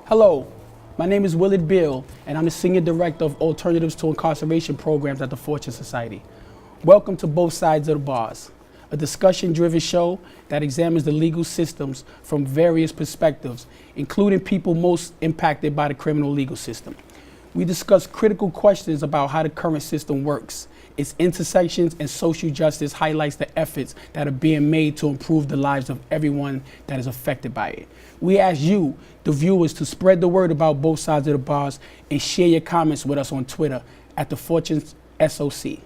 Hello, my name is Willard Beale, and I'm the Senior Director of Alternatives to Incarceration Programs at the Fortune Society. Welcome to Both Sides of the Bars, a discussion-driven show that examines the legal systems from various perspectives, including people most impacted by the criminal legal system. We discuss critical questions about how the current system works. Its intersections and social justice highlights the efforts that are being made to improve the lives of everyone that is affected by it. We ask you, the viewers, to spread the word about Both Sides of the Bars and share your comments with us on Twitter at the Fortune SOC.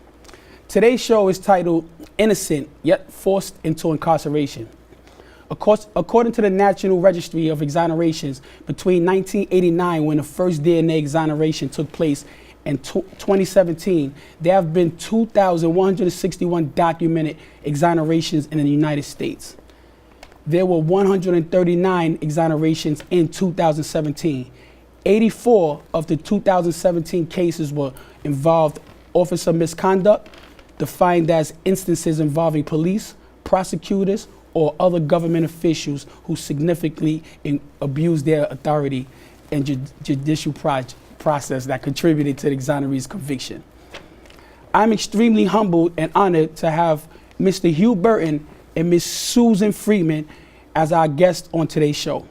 Today's show is titled Innocent Yet Forced into Incarceration. According to the National Registry of Exonerations, between 1989, when the first DNA exoneration took place, and 2017, there have been 2,161 documented exonerations in the United States. There were 139 exonerations in 2017. 84 of the 2017 cases were involved officer misconduct, defined as instances involving police, prosecutors, or other government officials who significantly abused their authority and judicial process that contributed to the exoneree's conviction. I'm extremely humbled and honored to have Mr. Huwe Burton and Ms. Susan Friedman as our guests on today's show.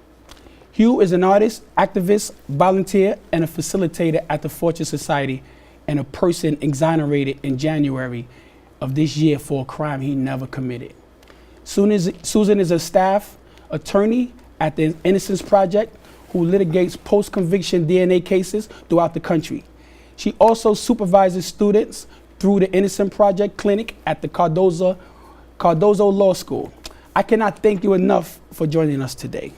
Huwe is an artist, activist, volunteer, and a facilitator at the Fortune Society, and a person exonerated in January of this year for a crime he never committed. Susan is a staff attorney at the Innocence Project, who litigates post-conviction DNA cases throughout the country. She also supervises students through the Innocence Project clinic at the Cardozo Law School. I cannot thank you enough for joining us today.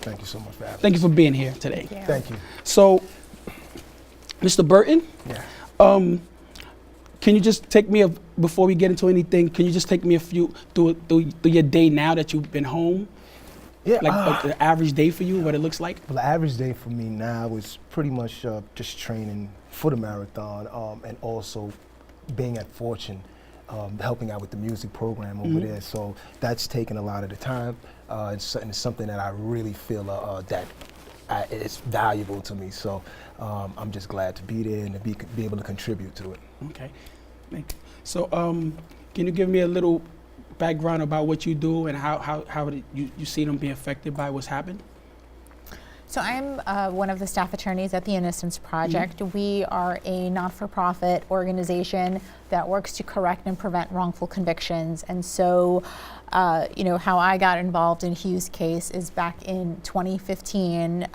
Thank you so much for having me. Thank you for being here today. Thank you. So, Mr. Burton, Yeah. can you just take me, before we get into anything, can you just take me through your day now that you've been home? Yeah. Like the average day for you, what it looks like? Well, the average day for me now is pretty much just training for the marathon, and also being at Fortune, helping out with the music program over there. So that's taken a lot of the time. It's something that I really feel that it's valuable to me. So I'm just glad to be there and to be able to contribute to it. Okay. So can you give me a little background about what you do and how you see them being affected by what's happened? So I'm one of the staff attorneys at the Innocence Project. We are a not-for-profit organization that works to correct and prevent wrongful convictions. And so, how I got involved in Huwe's case is back in 2015.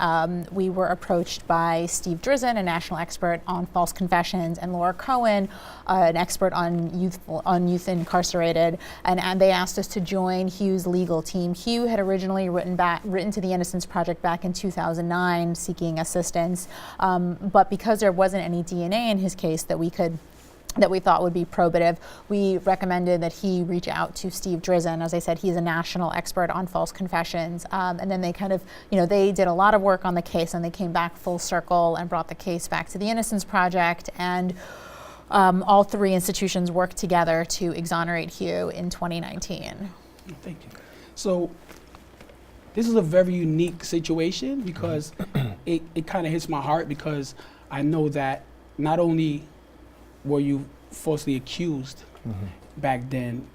We were approached by Steve Drizzen, a national expert on false confessions, and Laura Cohen, an expert on youth incarcerated, and they asked us to join Huwe's legal team. Huwe had originally written to the Innocence Project back in 2009 seeking assistance, but because there wasn't any DNA in his case that we thought would be probative, we recommended that he reach out to Steve Drizzen. As I said, he's a national expert on false confessions. And then they they did a lot of work on the case, and they came back full circle and brought the case back to the Innocence Project. And all three institutions worked together to exonerate Huwe in 2019. Thank you. So this is a very unique situation because it kind of hits my heart, because I know that not only were you falsely accused back then,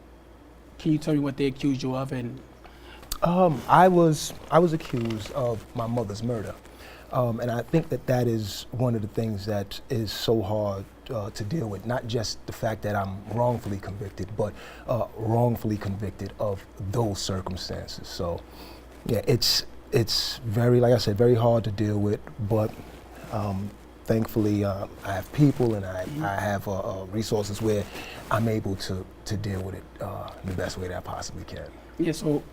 can you tell me what they accused you of? And I was accused of my mother's murder, and I think that is one of the things that is so hard to deal with. Not just the fact that I'm wrongfully convicted, but wrongfully convicted of those circumstances. So, yeah, it's very, like I said, very hard to deal with. But thankfully, I have people and I have resources where I'm able to deal with it the best way that I possibly can. Yeah, so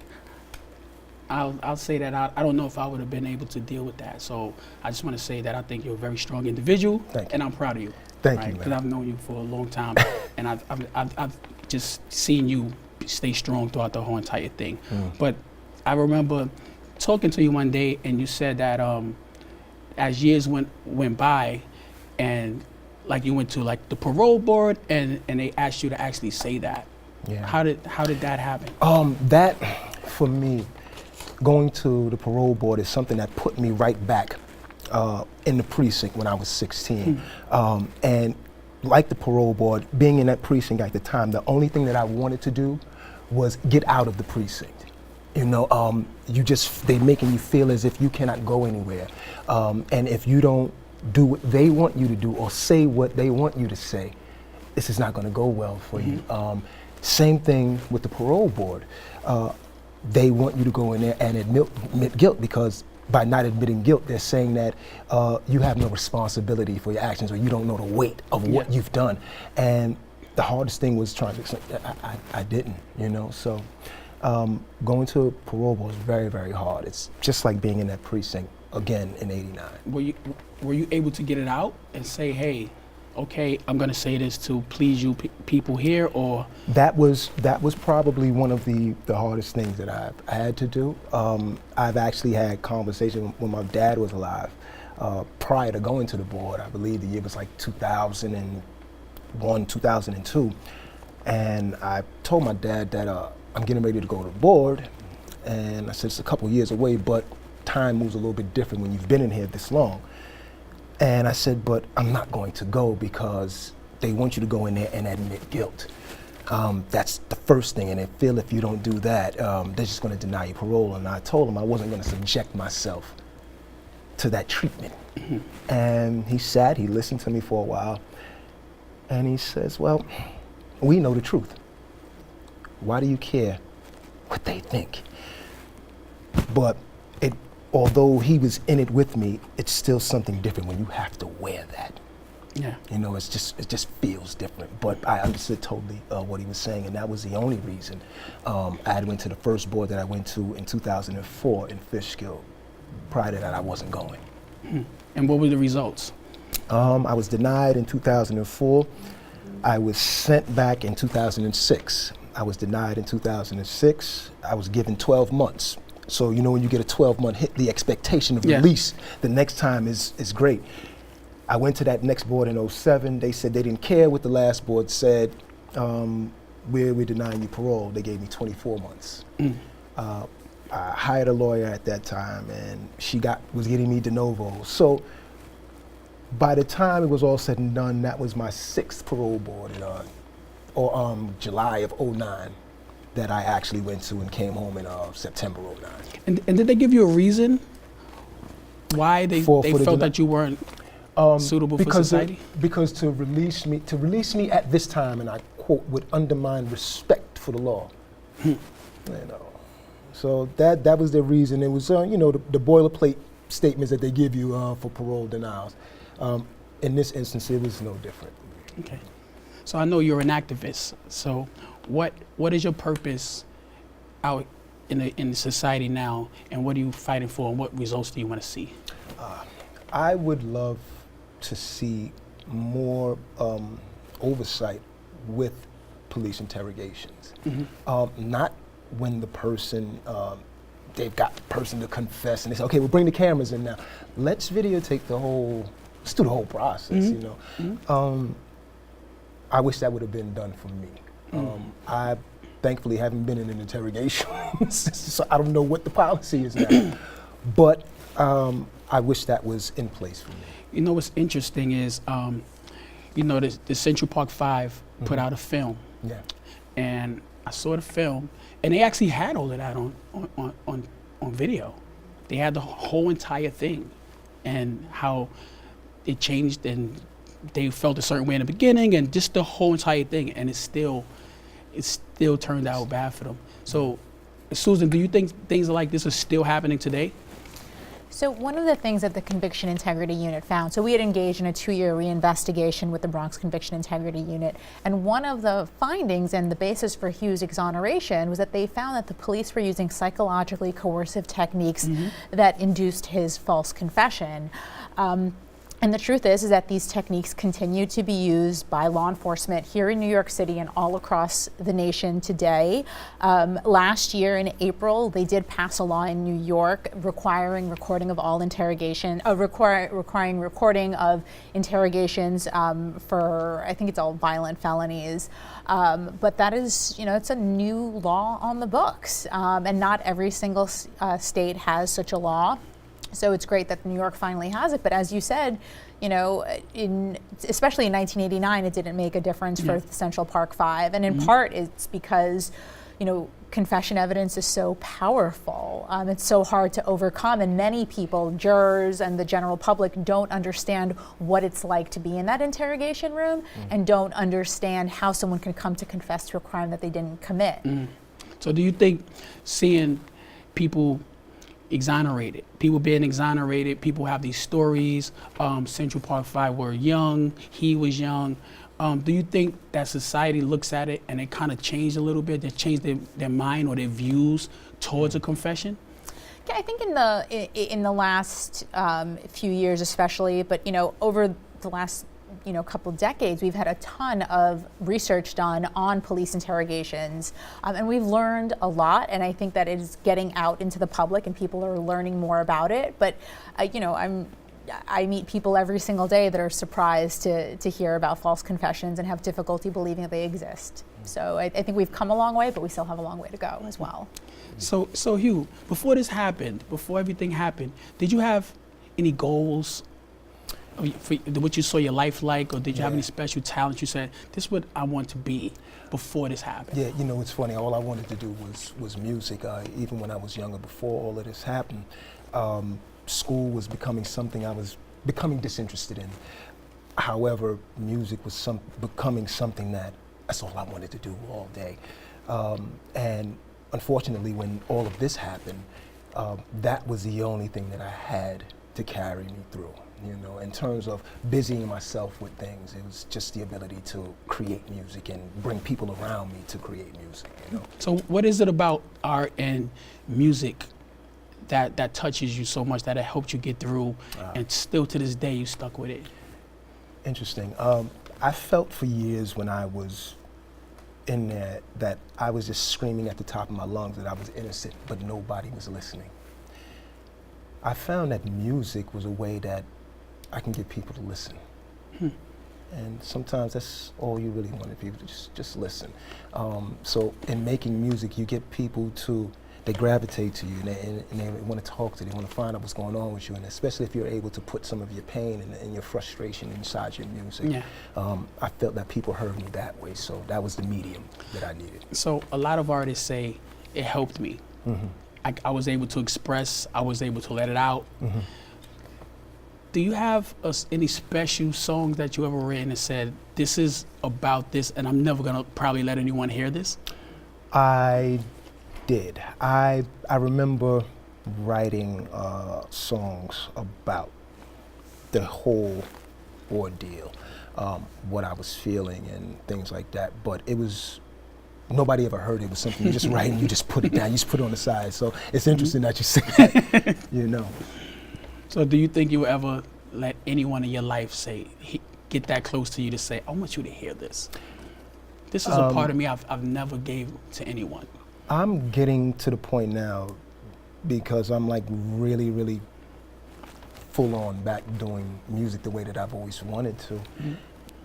I'll say that I don't know if I would have been able to deal with that. So I just want to say that I think you're a very strong individual, and I'm proud of you. Thank you, man. Because I've known you for a long time, and I've just seen you stay strong throughout the whole entire thing. But I remember talking to you one day, and you said that as years went by, and like you went to like the parole board and they asked you to actually say that. Yeah. How did that happen? That, for me, going to the parole board is something that put me right back in the precinct when I was 16. And like the parole board, being in that precinct at the time, the only thing that I wanted to do was get out of the precinct. You know, they making you feel as if you cannot go anywhere. And if you don't do what they want you to do or say what they want you to say, this is not going to go well for you. Same thing with the parole board. They want you to go in there and admit guilt, because by not admitting guilt, they're saying that you have no responsibility for your actions, or you don't know the weight of what you've done. And the hardest thing was trying to explain that I didn't, you know. So going to a parole board is very, very hard. It's just like being in that precinct again in '89. Were you able to get it out and say, hey, okay, I'm going to say this to please you people here, or? That was probably one of the hardest things that I've had to do. I've actually had conversations when my dad was alive, prior to going to the board. I believe the year was like 2001, 2002. And I told my dad that I'm getting ready to go to the board. And I said, it's a couple years away, but time moves a little bit different when you've been in here this long. And I said, but I'm not going to go because they want you to go in there and admit guilt. That's the first thing, and they feel if you don't do that, they're just going to deny you parole. And I told him I wasn't going to subject myself to that treatment. And he sat, he listened to me for a while, and he says, well, we know the truth. Why do you care what they think? But although he was in it with me, it's still something different when you have to wear that. Yeah. You know, it just feels different. But I understood totally what he was saying, and that was the only reason I went to the first board that I went to in 2004 in Fishkill. Prior to that, I wasn't going. And what were the results? I was denied in 2004. I was sent back in 2006. I was denied in 2006. I was given 12 months. So, you know, when you get a 12-month hit, the expectation of release the next time is great. I went to that next board in '07. They said they didn't care what the last board said. We're denying you parole. They gave me 24 months. I hired a lawyer at that time, and she was getting me de novo. So by the time it was all said and done, that was my 6th parole board in July of '09. That I actually went to and came home in September '09. And did they give you a reason why they felt that you weren't suitable for society? Because to release me at this time, and I quote, would undermine respect for the law. You know, so that was the reason. It was you know, the boilerplate statements that they give you for parole denials. In this instance, it was no different. Okay, so I know you're an activist. So what is your purpose out in the society now, and what are you fighting for, and what results do you want to see? I would love to see more oversight with police interrogations. Not when the person, they've got the person to confess and they say, okay, we'll bring the cameras in now. Let's videotape let's do the whole process, you know. I wish that would have been done for me. I thankfully haven't been in an interrogation, so I don't know what the policy is now. But I wish that was in place for me. You know what's interesting is, you know, the Central Park 5 put out a film. Yeah. And I saw the film, and they actually had all of that on video. They had the whole entire thing, and how it changed, and they felt a certain way in the beginning, and just the whole entire thing, and it still turned out bad for them. So, Susan, do you think things like this are still happening today? So one of the things that the Conviction Integrity Unit found, so we had engaged in a 2-year reinvestigation with the Bronx Conviction Integrity Unit, and one of the findings and the basis for Huwe's exoneration was that they found that the police were using psychologically coercive techniques that induced his false confession. And the truth is that these techniques continue to be used by law enforcement here in New York City and all across the nation today. Last year in April, they did pass a law in New York requiring recording of all interrogation, requiring recording of interrogations for, I think it's all violent felonies. But that is, it's a new law on the books, and not every single state has such a law. So it's great that New York finally has it, but as you said, especially in 1989, it didn't make a difference for Central Park 5, and in part it's because, confession evidence is so powerful. It's so hard to overcome, and many people, jurors and the general public, don't understand what it's like to be in that interrogation room and don't understand how someone can come to confess to a crime that they didn't commit. So do you think seeing people exonerated, people being exonerated, people have these stories, Central Park 5 were young, he was young, do you think that society looks at it and it kind of changed a little bit, they changed their mind or their views towards a confession? Yeah, I think in the last few years especially, but over the last couple decades, we've had a ton of research done on police interrogations, and we've learned a lot, and I think that it is getting out into the public and people are learning more about it. But I meet people every single day that are surprised to hear about false confessions and have difficulty believing that they exist. So I think we've come a long way, but we still have a long way to go as well. So Huwe, before this happened, before everything happened, did you have any goals for what you saw your life like, or did you have any special talents you said, this is what I want to be before this happened? Yeah, it's funny, all I wanted to do was music. Even when I was younger, before all of this happened, school was becoming something I was becoming disinterested in. However, music was becoming something that's all I wanted to do all day. And unfortunately, when all of this happened, that was the only thing that I had to carry me through. In terms of busying myself with things, it was just the ability to create music and bring people around me to create music. So what is it about art and music that touches you so much, that it helped you get through, and still to this day you stuck with it? Interesting. I felt for years when I was in there that I was just screaming at the top of my lungs that I was innocent, but nobody was listening. I found that music was a way that I can get people to listen. And sometimes that's all you really want people to just listen. So in making music, you get people they gravitate to you, and they want to talk to you, they want to find out what's going on with you, and especially if you're able to put some of your pain and your frustration inside your music. I felt that people heard me that way, so that was the medium that I needed. So a lot of artists say, it helped me. I was able to express, I was able to let it out. Do you have any special songs that you ever written and said, this is about this and I'm never gonna probably let anyone hear this? I did. I remember writing songs about the whole ordeal, what I was feeling and things like that, but it was, nobody ever heard it. It was something you just write and you just put it down, you just put it on the side. So it's interesting that you say that, So do you think you will ever let anyone in your life get that close to you to say, I want you to hear this? This is a part of me I've never gave to anyone. I'm getting to the point now, because I'm like really, really full on back doing music the way that I've always wanted to.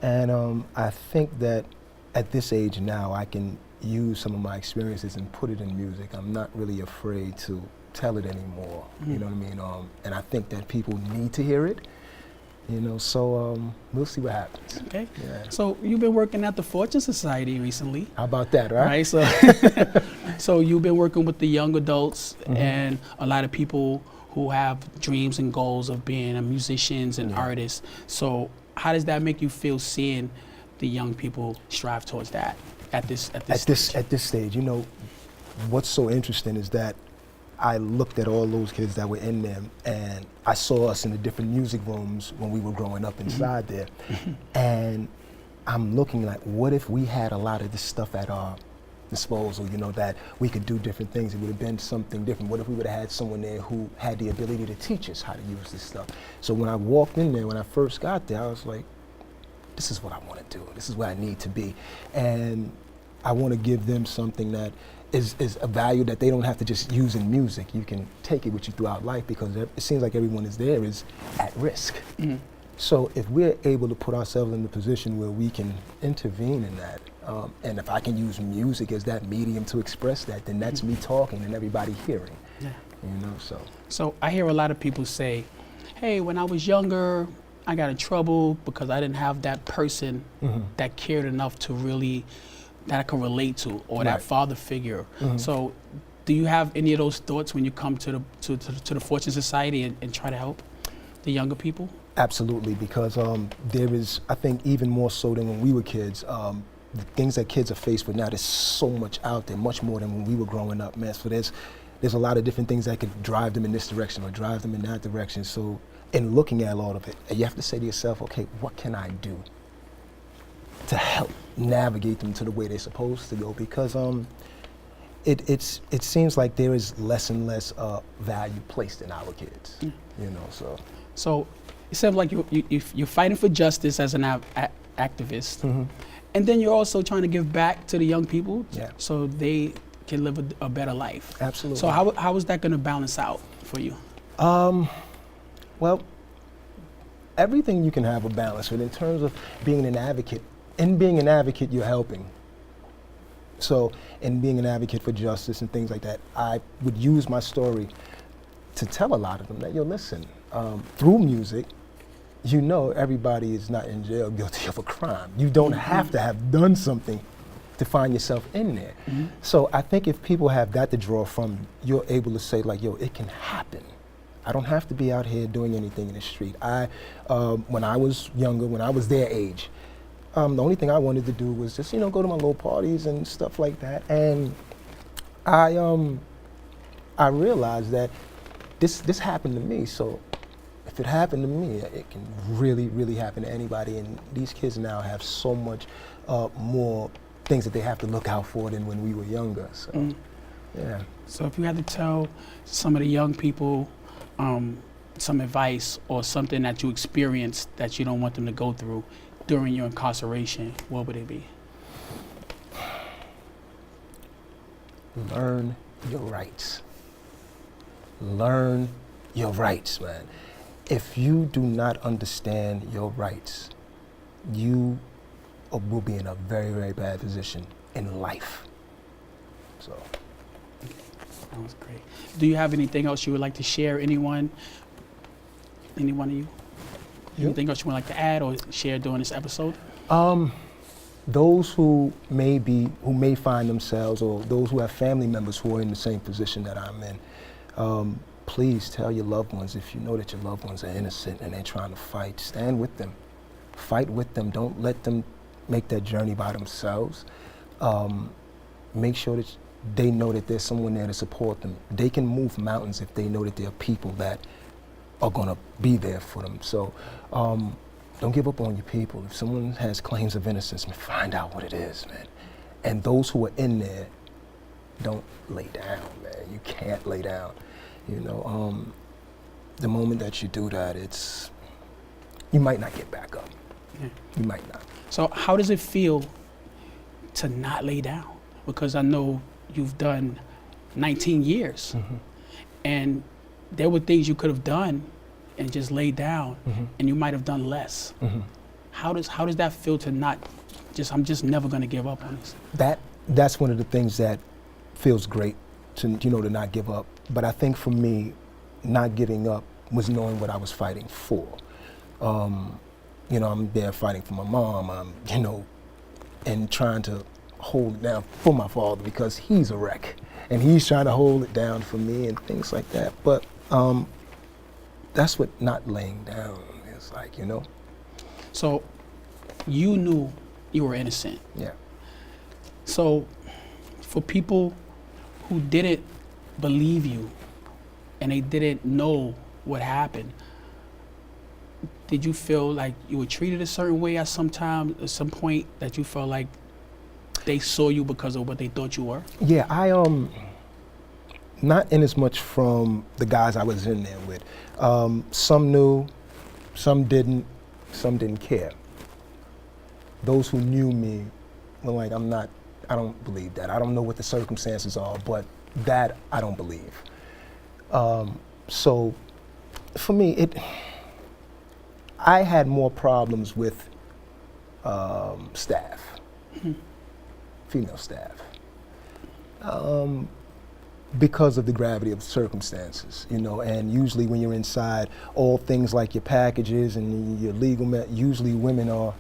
And I think that at this age now, I can use some of my experiences and put it in music. I'm not really afraid to tell it anymore, you know what I mean? And I think that people need to hear it, so we'll see what happens. Okay. Yeah. So you've been working at the Fortune Society recently. How about that, right? So, so you've been working with the young adults and a lot of people who have dreams and goals of being musicians and artists. So how does that make you feel seeing the young people strive towards that at this stage? What's so interesting is that I looked at all those kids that were in there, and I saw us in the different music rooms when we were growing up inside there. And I'm looking like, what if we had a lot of this stuff at our disposal, you know, that we could do different things. It would have been something different. What if we would have had someone there who had the ability to teach us how to use this stuff? So when I walked in there, when I first got there, I was like, this is what I want to do. This is where I need to be. And I want to give them something that is a value that they don't have to just use in music. You can take it with you throughout life, because it seems like everyone is there is at risk. Mm-hmm. So if we're able to put ourselves in the position where we can intervene in that, and if I can use music as that medium to express that, then that's me talking and everybody hearing. Yeah. You know, so. So I hear a lot of people say, hey, when I was younger, I got in trouble because I didn't have that person that cared enough to really, that I can relate to, or that father figure. So do you have any of those thoughts when you come to the Fortune Society and try to help the younger people? Absolutely, because there is, I think, even more so than when we were kids, the things that kids are faced with now, there's so much out there, much more than when we were growing up, man. So there's a lot of different things that could drive them in this direction or drive them in that direction. So in looking at all of it, you have to say to yourself, okay, what can I do to help navigate them to the way they're supposed to go? Because it seems like there is less and less value placed in our kids, you know, So it sounds like you're fighting for justice as an activist, and then you're also trying to give back to the young people so they can live a better life. Absolutely. So how is that going to balance out for you? Well, everything you can have a balance with. In terms of being an advocate, you're helping. So in being an advocate for justice and things like that, I would use my story to tell a lot of them that, yo, listen, through music, you know, everybody is not in jail guilty of a crime. You don't have to have done something to find yourself in there. So I think if people have that to draw from, you're able to say, like, yo, it can happen. I don't have to be out here doing anything in the street. When I was younger, when I was their age, the only thing I wanted to do was just, you know, go to my little parties and stuff like that. And I realized that this happened to me. So if it happened to me, it can really, really happen to anybody. And these kids now have so much more things that they have to look out for than when we were younger. So, yeah. So if you had to tell some of the young people some advice or something that you experienced that you don't want them to go through during your incarceration, what would it be? Learn your rights. Learn your rights, man. If you do not understand your rights, you will be in a very, very bad position in life. So. That was great. Do you have anything else you would like to share? Any one of you? Anything else you would like to add or share during this episode? Those who may find themselves, or those who have family members who are in the same position that I'm in, please tell your loved ones, if you know that your loved ones are innocent and they're trying to fight, stand with them. Fight with them. Don't let them make that journey by themselves. Make sure that they know that there's someone there to support them. They can move mountains if they know that there are people that are gonna be there for them. So don't give up on your people. If someone has claims of innocence, find out what it is, man. And those who are in there, don't lay down, man. You can't lay down. You know, the moment that you do that, you might not get back up. Yeah. You might not. So how does it feel to not lay down? Because I know you've done 19 years, and there were things you could have done and just laid down, and you might have done less. How does that feel to not I'm just never going to give up on this? That's one of the things that feels great, to not give up. But I think for me, not giving up was knowing what I was fighting for. I'm there fighting for my mom, and trying to hold it down for my father, because he's a wreck and he's trying to hold it down for me and things like that. But that's what not laying down is like, So you knew you were innocent. Yeah. So for people who didn't believe you and they didn't know what happened, did you feel like you were treated a certain way at some point that you felt like they saw you because of what they thought you were? Yeah, not in as much from the guys I was in there with. Some knew, some didn't care. Those who knew me were like, I don't believe that. I don't know what the circumstances are, but that I don't believe. So for me, I had more problems with staff, female staff, because of the gravity of the circumstances, you know. And usually when you're inside, all things like your packages and your legal, usually women are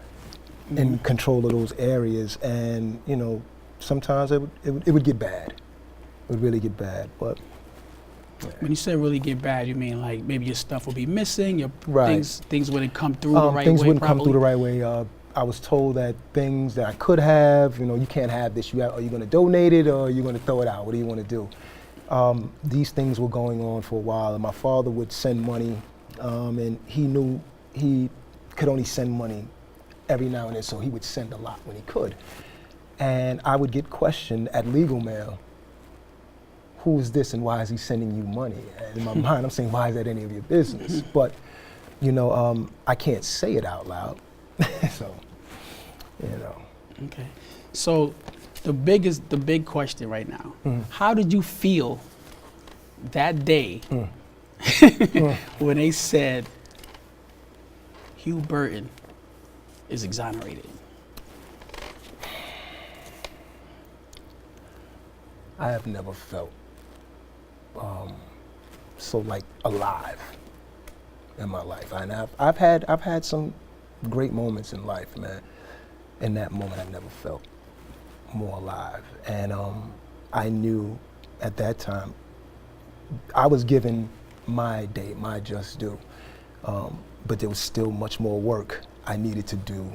in control of those areas, and you know, sometimes it would get bad. It would really get bad, but. Yeah. When you say really get bad, you mean like maybe your stuff will be missing, your Right. things wouldn't come through the right way. Things wouldn't probably? come through the right way. I was told that things that I could have, you know, you can't have this. Are you going to donate it or are you going to throw it out? What do you want to do? These things were going on for a while, and my father would send money, and he knew he could only send money every now and then, so he would send a lot when he could. And I would get questioned at legal mail, who is this and why is he sending you money? And in my mind, I'm saying, why is that any of your business? But, you know, I can't say it out loud, so, you know. Okay, so the big question right now, how did you feel that day when they said Huwe Burton is exonerated? I have never felt so like alive in my life. And I've had some great moments in life, man. In that moment, I never felt more alive. And I knew at that time I was given my day, my just due. But there was still much more work I needed to do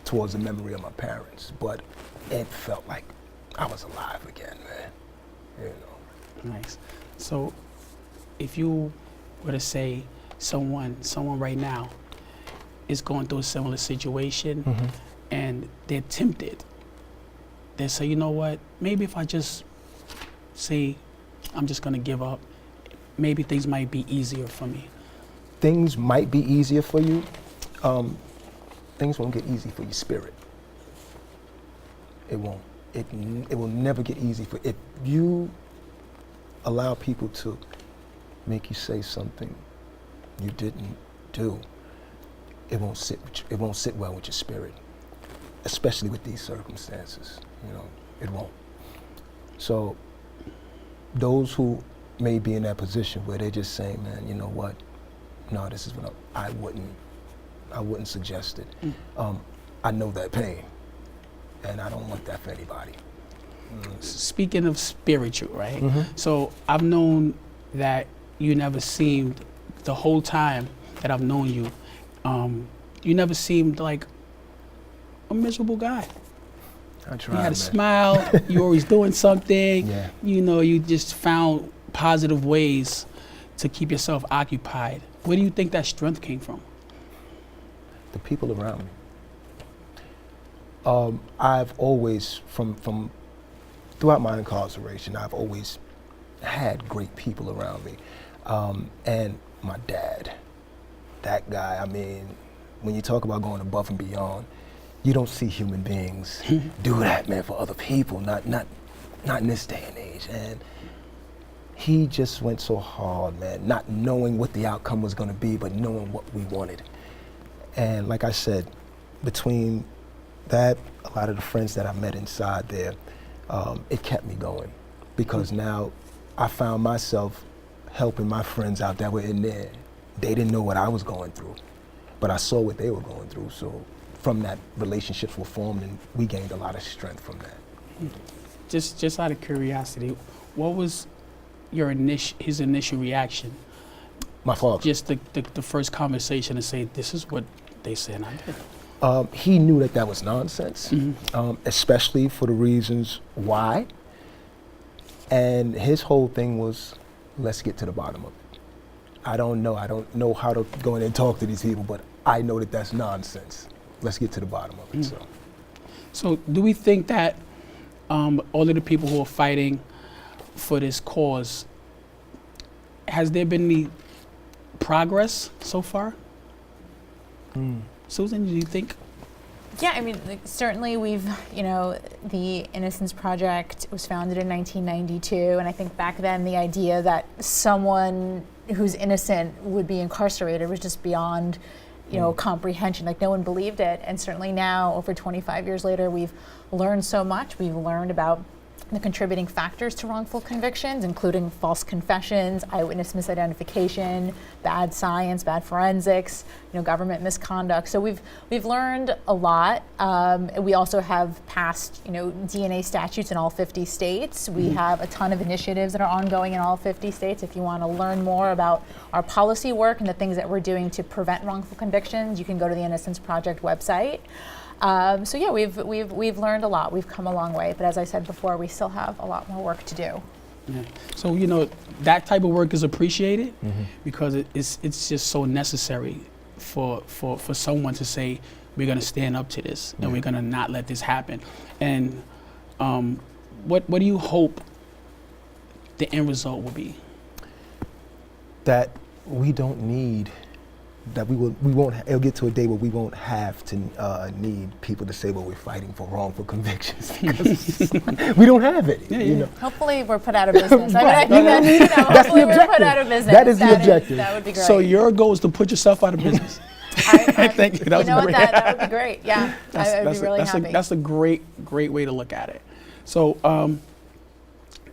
towards the memory of my parents. But it felt like I was alive again, man. You know. Nice. So if you were to say someone right now is going through a similar situation and they're tempted, they say, you know what, maybe if I just say I'm just gonna give up, maybe things might be easier for me. Things might be easier for you. Things won't get easy for your spirit. It won't. It will never get easy for, if you allow people to make you say something you didn't do, it won't sit well with your spirit, especially with these circumstances. You know, it won't. So those who may be in that position where they're just saying, man, you know what, no, this is what I wouldn't suggest it. I know that pain, and I don't want that for anybody. Speaking of spiritual, right? So I've known that you never seemed, the whole time that I've known you, you never seemed like a miserable guy. I try, You had a man. smile, you always doing something, Yeah. you know, you just found positive ways to keep yourself occupied. Where do you think that strength came from? The people around me. I've always, from throughout my incarceration, I've always had great people around me. And my dad, that guy, I mean, when you talk about going above and beyond, you don't see human beings do that, man, for other people, not in this day and age. And he just went so hard, man, not knowing what the outcome was gonna be, but knowing what we wanted. And like I said, between that, a lot of the friends that I met inside there, it kept me going, because now I found myself helping my friends out that were in there. They didn't know what I was going through, but I saw what they were going through. So from that, relationships were formed, and we gained a lot of strength from that. Just out of curiosity, what was your his initial reaction? My father. Just the first conversation to say, this is what they said I did. He knew that that was nonsense, especially for the reasons why. And his whole thing was, let's get to the bottom of it. I don't know how to go in and talk to these people, but I know that that's nonsense. Let's get to the bottom of it. So do we think that all of the people who are fighting for this cause, has there been any progress so far? Susan, do you think? Yeah, I mean, like, certainly we've, the Innocence Project was founded in 1992, and I think back then the idea that someone who's innocent would be incarcerated was just beyond, comprehension. Like, no one believed it. And certainly now, over 25 years later, we've learned so much. We've learned about the contributing factors to wrongful convictions, including false confessions, eyewitness misidentification, bad science, bad forensics, government misconduct. So we've learned a lot. We also have passed, DNA statutes in all 50 states. We have a ton of initiatives that are ongoing in all 50 states. If you want to learn more about our policy work and the things that we're doing to prevent wrongful convictions, you can go to the Innocence Project website. So yeah, we've learned a lot. We've come a long way, but as I said before, we still have a lot more work to do. Yeah. So that type of work is appreciated because it's just so necessary for someone to say we're going to stand up to this and we're going to not let this happen. And what do you hope the end result will be? That we don't need. That we won't. It'll get to a day where we won't have to need people to say, "Well, we're fighting for wrongful convictions," because we don't have it. Yeah. Hopefully, we're put out of business. Right. That's hopefully the we're objective. put out of business. That is the objective. That would be great. So your goal is to put yourself out of business. Thank you. That was great. That would be great. Yeah, I would be really happy. That's a great way to look at it. So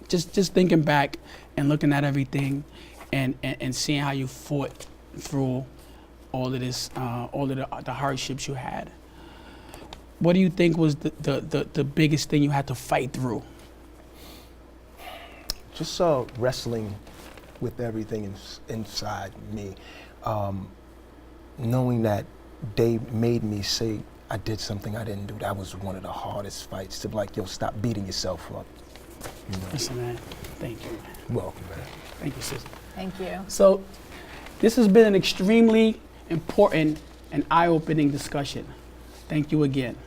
just thinking back and looking at everything and seeing how you fought through all of this, all of the hardships you had. What do you think was the biggest thing you had to fight through? Just wrestling with everything inside me, knowing that they made me say I did something I didn't do. That was one of the hardest fights. To stop beating yourself up. Listen, man. Thank you, man. Welcome, man. Thank you, Susan. Thank you. So, this has been an extremely important and eye-opening discussion. Thank you again.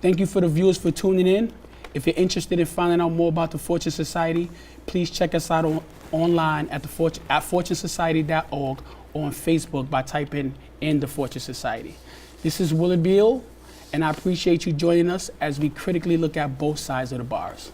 Thank you for the viewers for tuning in. If you're interested in finding out more about the Fortune Society, please check us out online at fortunesociety.org or on Facebook by typing in the Fortune Society. This is Willard Beale, and I appreciate you joining us as we critically look at both sides of the bars.